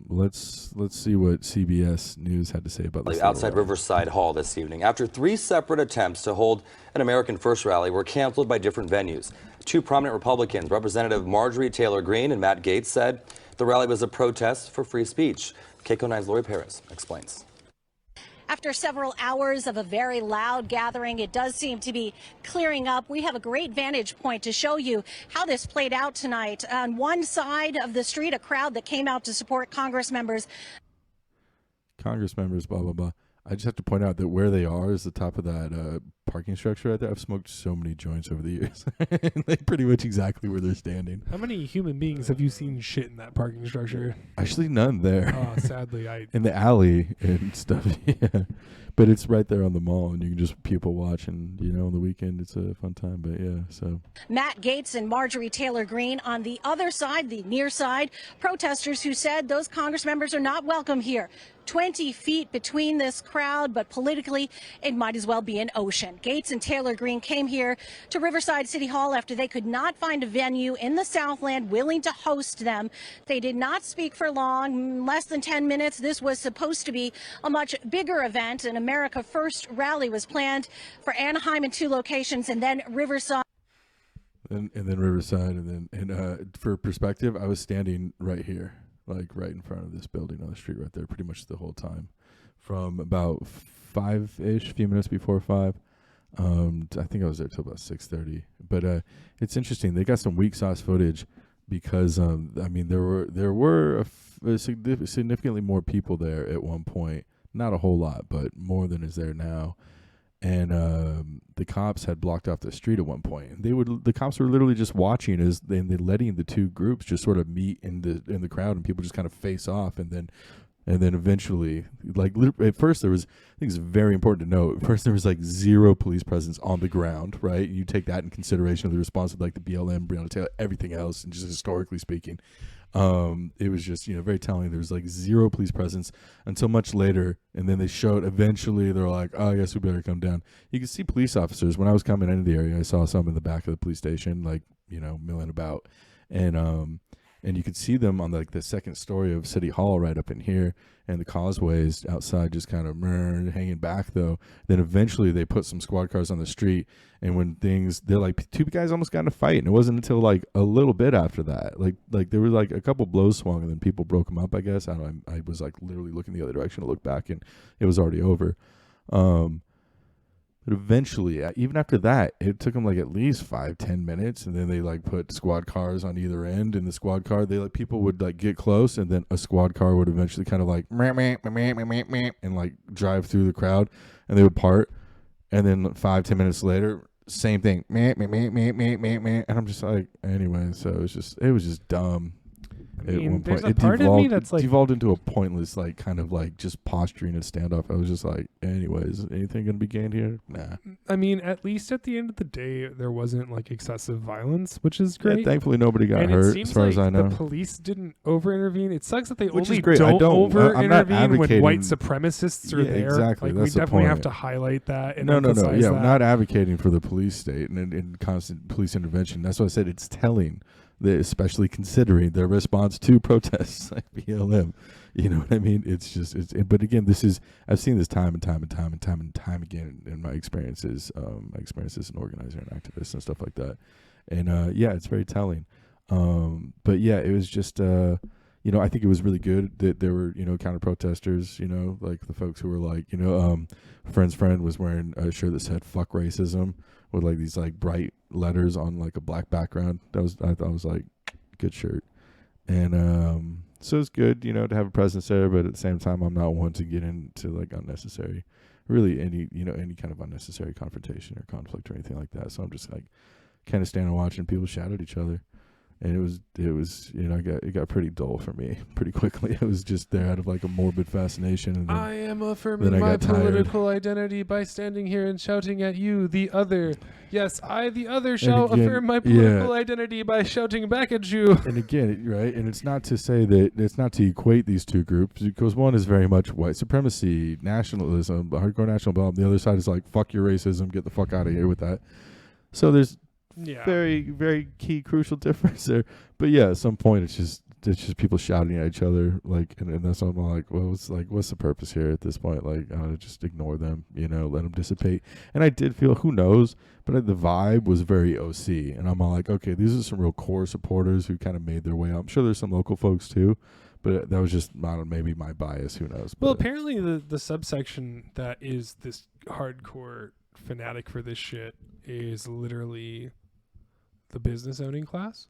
let's see what CBS News had to say about this. Outside Riverside Hall this evening, after 3 separate attempts to hold an American First rally were canceled by different venues. 2 prominent Republicans, Representative Marjorie Taylor Greene and Matt Gaetz, said the rally was a protest for free speech. KCO 9's Lori Perez explains. After several hours of a very loud gathering, it does seem to be clearing up. We have a great vantage point to show you how this played out tonight. On one side of the street, a crowd that came out to support Congress members. Blah, blah, blah. I just have to point out that where they are is the top of that parking structure right there. I've smoked so many joints over the years. Like pretty much exactly where they're standing. How many human beings have you seen shit in that parking structure? Actually, none there. Oh, sadly. In the alley and stuff, yeah. But it's right there on the mall, and you can just people watch, and, on the weekend, it's a fun time. But, yeah, so. Matt Gaetz and Marjorie Taylor Greene on the other side, the near side, protesters who said those Congress members are not welcome here. 20 feet between this crowd, but politically, it might as well be an ocean. Gaetz and Taylor Greene came here to Riverside City Hall after they could not find a venue in the Southland willing to host them. They did not speak for long, less than 10 minutes. This was supposed to be a much bigger event. An America First rally was planned for Anaheim in 2 locations, and then Riverside. And then Riverside, and for perspective, I was standing right here. Like right in front of this building on the street right there pretty much the whole time from about 5-ish, few minutes before 5. I think I was there till about 6:30. But it's interesting. They got some weak sauce footage because, there were significantly more people there at one point. Not a whole lot, but more than is there now. And the cops had blocked off the street at one point. The cops were literally just watching as they letting the 2 groups just sort of meet in the crowd, and people just kind of face off, and then eventually, like at first there was, I think it's very important to note. At first there was like 0 police presence on the ground, right? You take that in consideration of the response of like the BLM, Breonna Taylor, everything else, and just historically speaking. It was just, very telling. There was like 0 police presence until much later. And then they showed, eventually they're like, oh, I guess we better come down. You can see police officers. When I was coming into the area, I saw some in the back of the police station, like, milling about. And you could see them on like the second story of City Hall right up in here, and the causeways outside just kind of hanging back though. Then eventually they put some squad cars on the street, and when they're like 2 guys almost got in a fight, and it wasn't until like a little bit after that, like there were like a couple blows swung, and then people broke them up. I guess I don't know. I was like literally looking the other direction to look back, and it was already over. But eventually, even after that, it took them like at least 5-10 minutes, and then they like put squad cars on either end. In the squad car, people would like get close, and then a squad car would eventually kind of like and like drive through the crowd, and they would part. And then 5-10 minutes later, same thing, and I'm just like, anyway. So it was just dumb. At one point, there's a part of me that's like devolved into a pointless, like kind of like just posturing and standoff. I was just like, anyways, anything gonna be gained here? Nah. I mean, at least at the end of the day, there wasn't like excessive violence, which is great. Yeah, thankfully, nobody got hurt, as far as I know. The police didn't over intervene. It sucks that they which only is great. don't over intervene when white advocating- supremacists are there. Exactly. Like, That's we the definitely have point. to highlight that. And No. emphasize Yeah, that. we're not advocating for the police state and constant police intervention. That's why I said it's telling. Especially considering their response to protests like BLM, you know what I mean? But again, I've seen this time and time again in my experiences, as an organizer and activist and stuff like that. And it's very telling. But yeah, it was just, I think it was really good that there were, counter protesters, like the folks who were like, friend's friend was wearing a shirt that said "fuck racism" with like these like bright letters on like a black background. I thought was like good shirt. And so it's good, to have a presence there, but at the same time I'm not one to get into like unnecessary, really any kind of unnecessary confrontation or conflict or anything like that. So I'm just like kind of standing watching people shout at each other. And it was it got pretty dull for me pretty quickly. It was just there out of like a morbid fascination. And then, I am affirming my political identity by standing here and shouting at you, the other. Yes, I, the other, shall affirm my political identity by shouting back at you. And again, right, and it's not to say that it's not to equate these two groups, because one is very much white supremacy, nationalism, hardcore national blah. The other side is like, fuck your racism, get the fuck out of here with that. So there's very, very key crucial difference there. But yeah, at some point it's just it's just people shouting at each other, like, and that's why I'm like, well, what's the purpose here at this point? Like, I would just ignore them, let them dissipate. And I did feel, who knows, but the vibe was very OC, and I'm all like, okay, these are some real core supporters who kind of made their way up. I'm sure there's some local folks too, but that was just, I don't know, maybe my bias, who knows. Well, apparently the subsection that is this hardcore fanatic for this shit is literally the business owning class.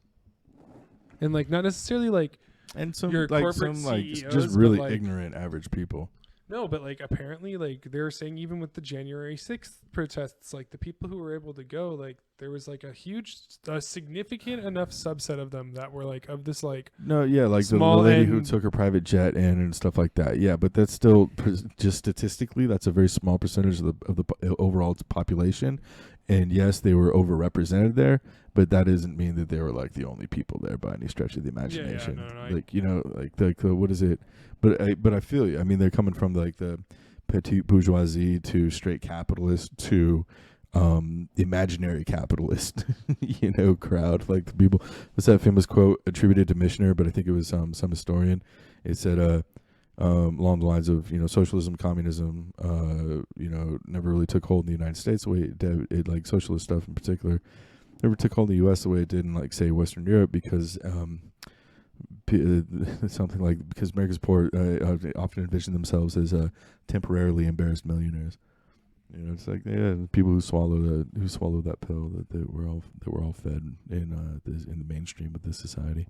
And like not necessarily like and some your like corporate some like CEOs, just really like, ignorant average people. No, but like apparently like they're saying even with the January 6th protests, like the people who were able to go, like there was like a significant enough subset of them that were like of this like like the lady who took her private jet in and stuff like that. Yeah, but that's still just statistically that's a very small percentage of the overall population. And yes, they were overrepresented there, but that doesn't mean that they were like the only people there by any stretch of the imagination. What is it? But I feel you. I mean, they're coming from like the petite bourgeoisie to straight capitalist to imaginary capitalist, crowd. Like the people. What's that famous quote attributed to Michener? But I think it was some historian. It said, along the lines of socialism, communism, never really took hold in the United States the way it like socialist stuff in particular never took hold in the U.S. the way it did in like say Western Europe because something like because America's poor often envision themselves as temporarily embarrassed millionaires. It's like people who swallow that pill that we're all fed in the mainstream of this society.